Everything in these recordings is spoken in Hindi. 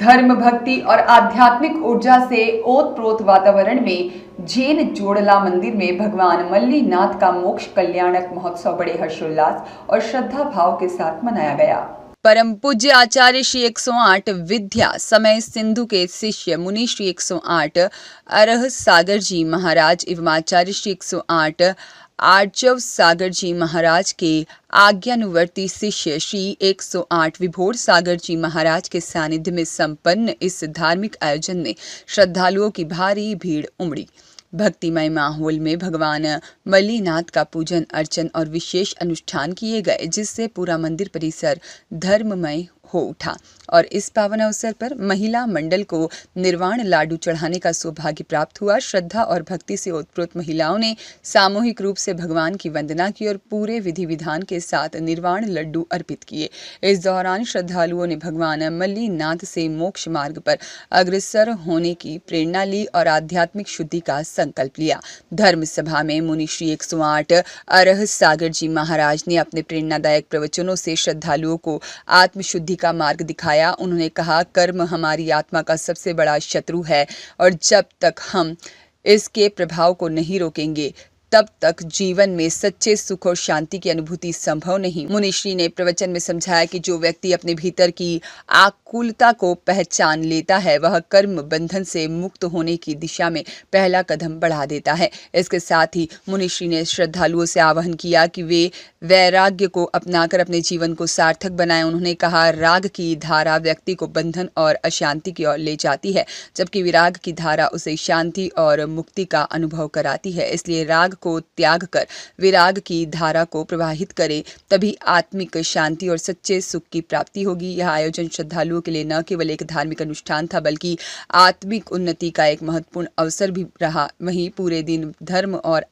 धर्म, भक्ति और आध्यात्मिक ऊर्जा से ओतप्रोत वातावरण में जैन जोड़ला मंदिर में भगवान मल्लीनाथ का मोक्ष कल्याणक महोत्सव बड़े हर्षोल्लास और श्रद्धा भाव के साथ मनाया गया। परम पूज्य आचार्य श्री 108 विद्या समय सिंधु के शिष्य मुनि श्री 108 अरह सागर जी महाराज एवं आचार्य श्री 108 आर्जव सागर जी महाराज के आज्ञानुवर्ती शिष्य श्री 108 विभोर सागर जी महाराज के सानिध्य में संपन्न इस धार्मिक आयोजन में श्रद्धालुओं की भारी भीड़ उमड़ी। भक्तिमय माहौल में भगवान मल्लीनाथ का पूजन अर्चन और विशेष अनुष्ठान किए गए, जिससे पूरा मंदिर परिसर धर्ममय हो उठा और इस पावन अवसर पर महिला मंडल को निर्वाण लाडू चढ़ाने का सौभाग्य प्राप्त हुआ। श्रद्धा और भक्ति से ओतप्रोत महिलाओं ने सामूहिक रूप से भगवान की वंदना की और पूरे विधि विधान के साथ निर्वाण लड्डू अर्पित किए। इस दौरान श्रद्धालुओं ने भगवान मल्लीनाथ से मोक्ष मार्ग पर अग्रसर होने की प्रेरणा ली और आध्यात्मिक शुद्धि का संकल्प लिया। धर्म सभा में मुनि श्री 108 अरह सागर जी महाराज ने अपने प्रेरणादायक प्रवचनों से श्रद्धालुओं को आत्मशुद्धि का मार्ग दिखाया। उन्होंने कहा, कर्म हमारी आत्मा का सबसे बड़ा शत्रु है और जब तक हम इसके प्रभाव को नहीं रोकेंगे तब तक जीवन में सच्चे सुख और शांति की अनुभूति संभव नहीं। मुनिश्री ने प्रवचन में समझाया कि जो व्यक्ति अपने भीतर की आकुलता को पहचान लेता है वह कर्म बंधन से मुक्त होने की दिशा में पहला कदम बढ़ा देता है। इसके साथ ही मुनिश्री ने श्रद्धालुओं से आह्वान किया कि वे वैराग्य को अपनाकर अपने जीवन को सार्थक बनाएं। उन्होंने कहा, राग की धारा व्यक्ति को बंधन और अशांति की ओर ले जाती है, जबकि विराग की धारा उसे शांति और मुक्ति का अनुभव कराती है। इसलिए राग को त्याग कर विराग की धारा को प्रवाहित करें, तभी आत्मिक शांति और सच्चे सुख की प्राप्ति होगी। यह आयोजन श्रद्धालुओं के लिए न केवल एक धार्मिक अनुष्ठान था बल्कि आत्मिक उन्नति का एक महत्वपूर्ण अवसर भी रहा। वहीं पूरे दिन धर्म और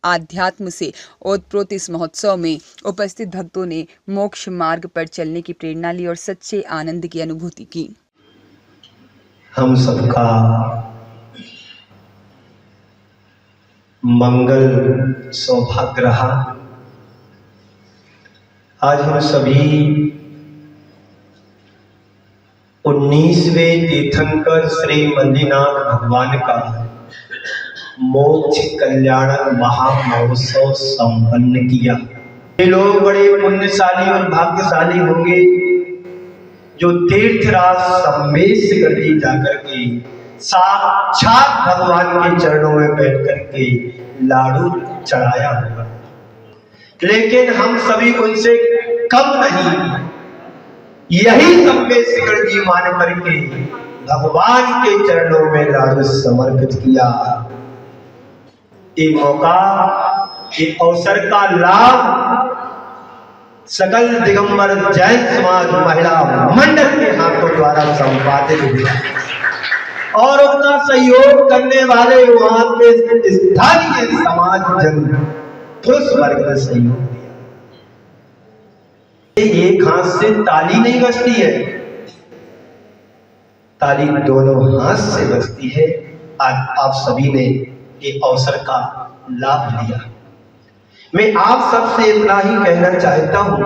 आध्यात्म से ओतप्रोत इस महोत्सव में उपस्थित भक्तों ने मोक्ष मार्ग पर चलने की प्रेरणा ली और सच्चे आनंद की अनुभूति की। हम सबका मंगल सौभाग्य रहा। आज हम सभी 19वें तीर्थंकर श्री मल्लीनाथ भगवान का मोक्ष कल्याण महामहोत्सव संपन्न किया। ये लोग बड़े पुण्यशाली और भाग्यशाली होंगे जो तीर्थराज सम्मेश्वर जी जाकर के साक्षात भगवान के चरणों में बैठ करके लाडू चढ़ाया होगा। लेकिन हम सभी उनसे कम नहीं, यही सम्मेश्वर जी मान करके भगवान के चरणों में लाडू समर्पित किया। ये मौका, ये अवसर का लाभ सकल दिगंबर जैन समाज महिला मंडल के हाथों द्वारा संपादित हुआ और अपना सहयोग करने वाले वहां के स्थानीय समाज जन पुरुष वर्ग ने सहयोग दिया। एक हाथ से ताली नहीं बजती है, ताली दोनों हाथ से बजती है। आज आप सभी ने ये अवसर का लाभ लिया। मैं आप सबसे इतना ही कहना चाहता हूं,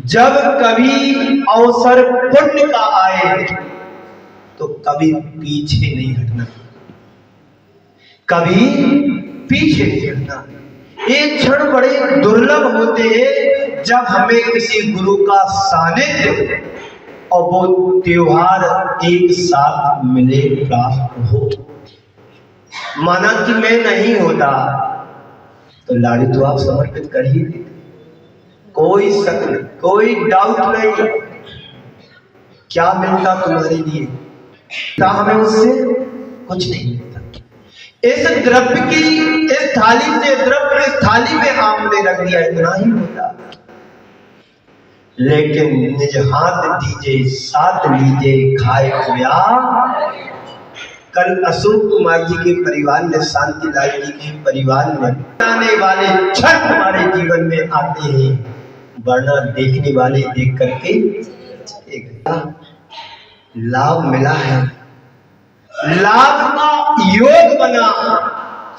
जब कभी अवसर पुण्य का आए तो कभी पीछे नहीं हटना, कभी पीछे नहीं हटना। ये क्षण बड़े दुर्लभ होते हैं जब हमें किसी गुरु का सानिध्य और वो त्योहार एक साथ मिले प्राप्त हो। माना कि मैं नहीं होता तो लाडू तो आप समर्पित कर ही देते, कोई शक नहीं, कोई डाउट नहीं। क्या मिलता तुम्हारे लिए? हमें उससे कुछ नहीं मिलता। इस द्रव्य की, इस थाली से द्रव्य इस थाली में आपने रख दिया, इतना ही होता। लेकिन निज हाथ दीजिए साथ लीजिए खाए खोया। कल अशोक कुमार जी के परिवार में, शांति लाल जी के परिवार में आने वाले क्षण हमारे जीवन में आते हैं, वरना देखने वाले देख करके एक लाभ मिला है, लाभ का योग बना,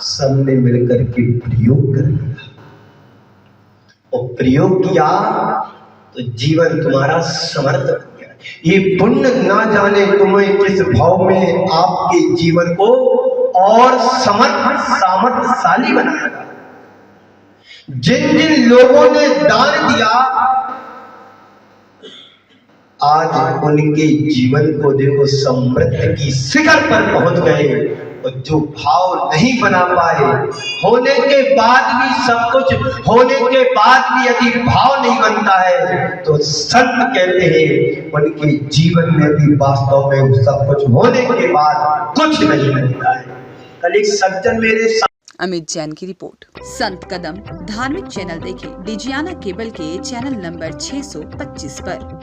सबने मिलकर के प्रयोग कर लिया और प्रयोग किया तो जीवन तुम्हारा समर्थ बन गया। ये पुण्य ना जाने तुम्हें किस भाव में आपके जीवन को और सामर्थ्यशाली बनाएगा। जिन जिन लोगों ने दान दिया आज उनके जीवन को देखो समृद्धि की शिखर पर पहुंच गए। और जो भाव नहीं बना पाए, होने के बाद भी सब कुछ होने के बाद भी यदि भाव नहीं बनता है तो संत कहते हैं उनके जीवन में भी वास्तव में सब कुछ होने के बाद कुछ नहीं बनता है। कल एक सज्जन मेरे अमित जैन की रिपोर्ट। संत कदम धार्मिक चैनल देखें डिजियाना केबल के चैनल नंबर 625 पर।